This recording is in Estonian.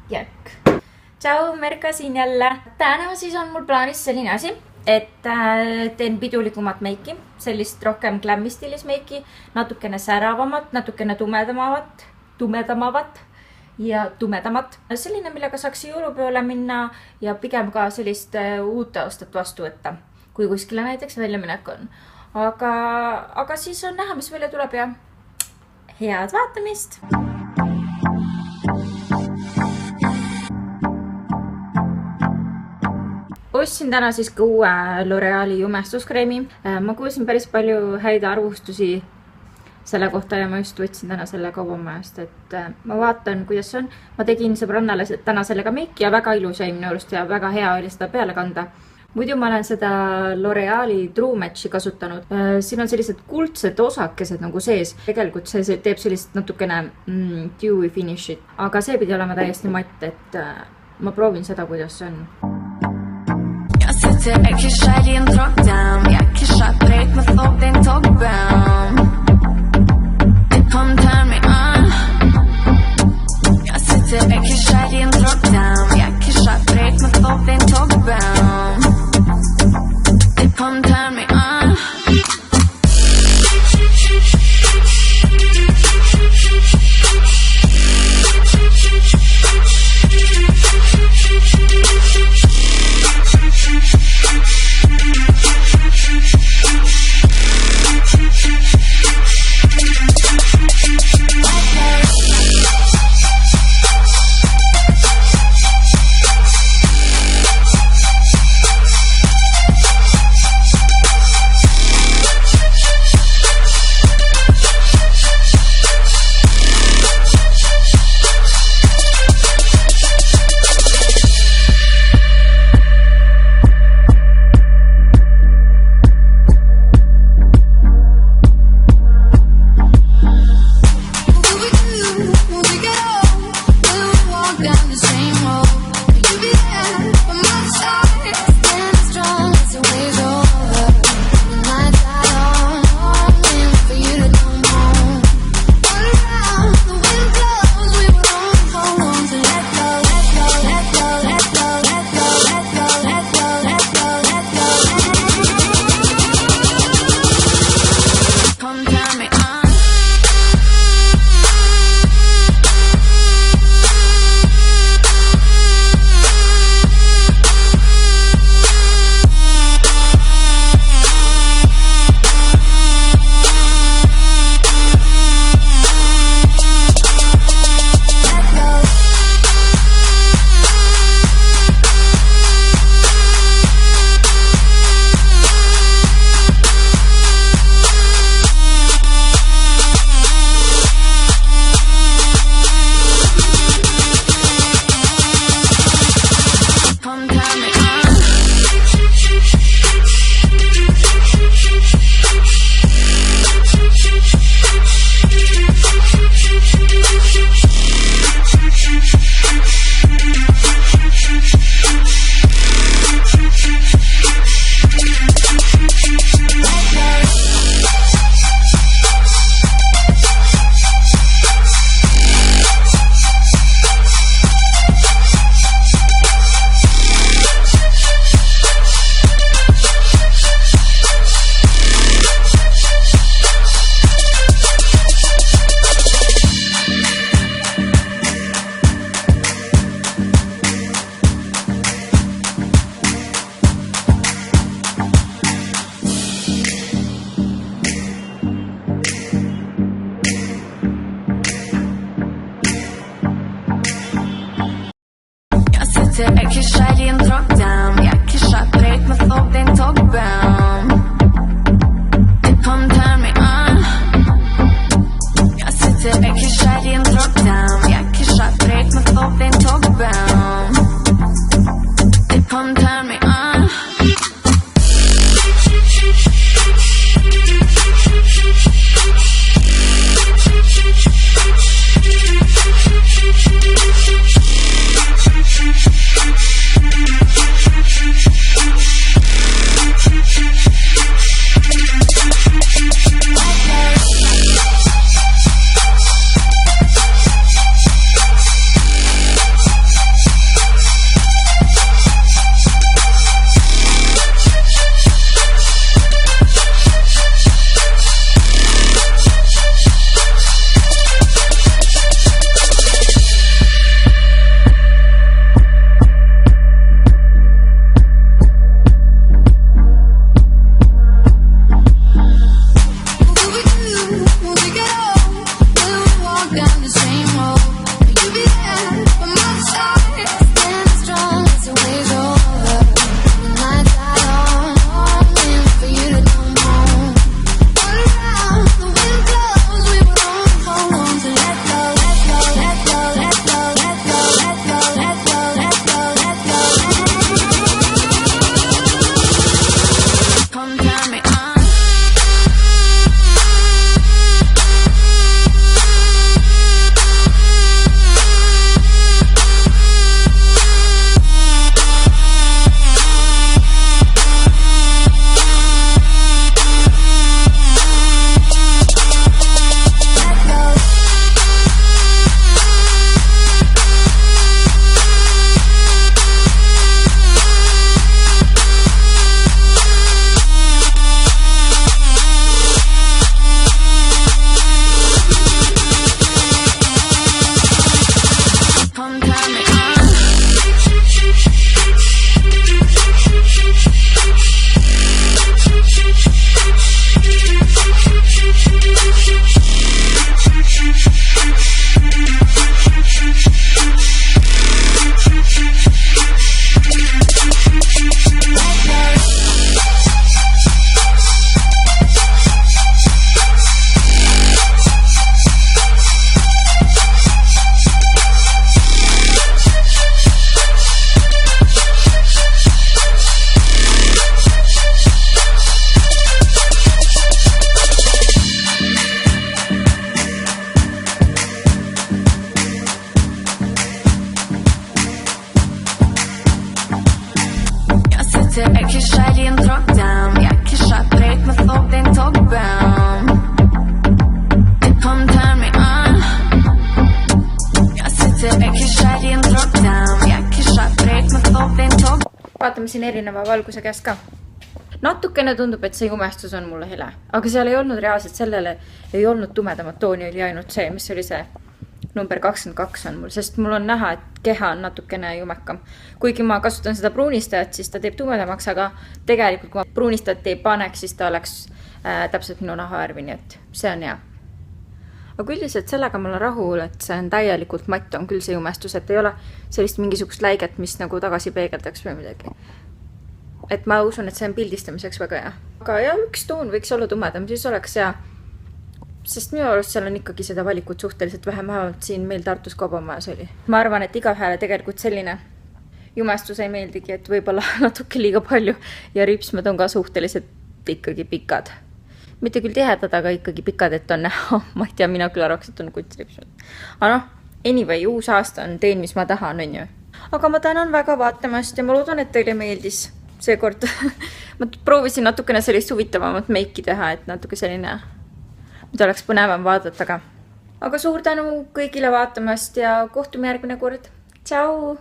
Järk. Tšau, Merka siin jälle. Täna siis on mul plaanis selline asi, et teen pidulikumat meiki, sellist rohkem glammi stiilis meiki, natukene säravamat, natukene tumedamavat ja tumedamat. Selline, millega saaks jõulupeole minna ja pigem ka sellist uut aastat vastu võtta, kui kuskile näiteks välja minek on. Aga siis on näha, mis välja tuleb ja head vaatamist! Ostsin täna siis ka uue L'Oreali jumestuskreemi. Ma kuulsin päris palju häid arvustusi selle kohta ja ma just võtsin täna selle kaubamajast, et ma vaatan, kuidas see on. Ma tegin sõbrannale täna sellega meiki ja väga ilus jäi minu arust ja väga hea oli seda peale kanda. Muidu ma olen seda L'Oreali True Matchi kasutanud. Siin on sellised kuldsed osakesed nagu sees. Tegelikult see teeb sellist natukene dewy finishit, aga see pidi olema täiesti matt, et ma proovin seda, kuidas see on. Jag kissar i en tråkdamm. Jag kissar brett med folk, det är en tågbam. Det kom turn me on. Jag kissar i en tråkdamm. Jag kissar brett med folk, det är en tågbam. Det kom turn me on. vaatame siin erineva valguse käest ka. Natukene tundub, et see jumestus on mulle hele, aga seal ei olnud reaalselt sellele, ei olnud tumedamat tooni, oli ainult see, mis oli see number 22 on mul, sest mul on näha, et keha on natukene jumekam. Kuigi ma kasutan seda pruunistajat, siis ta teeb tumedamaks, aga tegelikult kui ma pruunistajat ei paneks, siis ta oleks täpselt minu nahavärvi, nii et see on hea. Aga üldiselt sellega mul on rahul, et see on täielikult matt, on küll see jumestus, et ei ole sellist mingisugust läiget, mis nagu tagasi peegeldaks või midagi. Et ma usun, et see on pildistamiseks väga hea. Aga jah, üks toon võiks olla tumedam, siis oleks hea. Sest minu arust seal on ikkagi seda valikut suhteliselt vähemalt siin meil Tartus kaubamajas oli. Ma arvan, et igaühele tegelikult selline jumestus ei meeldigi, et võib-olla natuke liiga palju ja ripsmed on ka suhteliselt ikkagi pikad. Mitte küll tihedad, aga ikkagi pikad, et on näha. Ma ei tea, mina küll arvaks, et on kutsripsmed. Aga anyway, uus aasta on teen, mis ma tahan, on ju. Aga ma tänan väga vaatamast ja ma loodan, et teile meeldis seekord. Ma proovisin natukene sellist huvitavamat meiki teha, et natuke selline mida oleks põnevam vaadata. Aga suur tänu kõigile vaatamast ja kohtume järgmine kord. Tšau!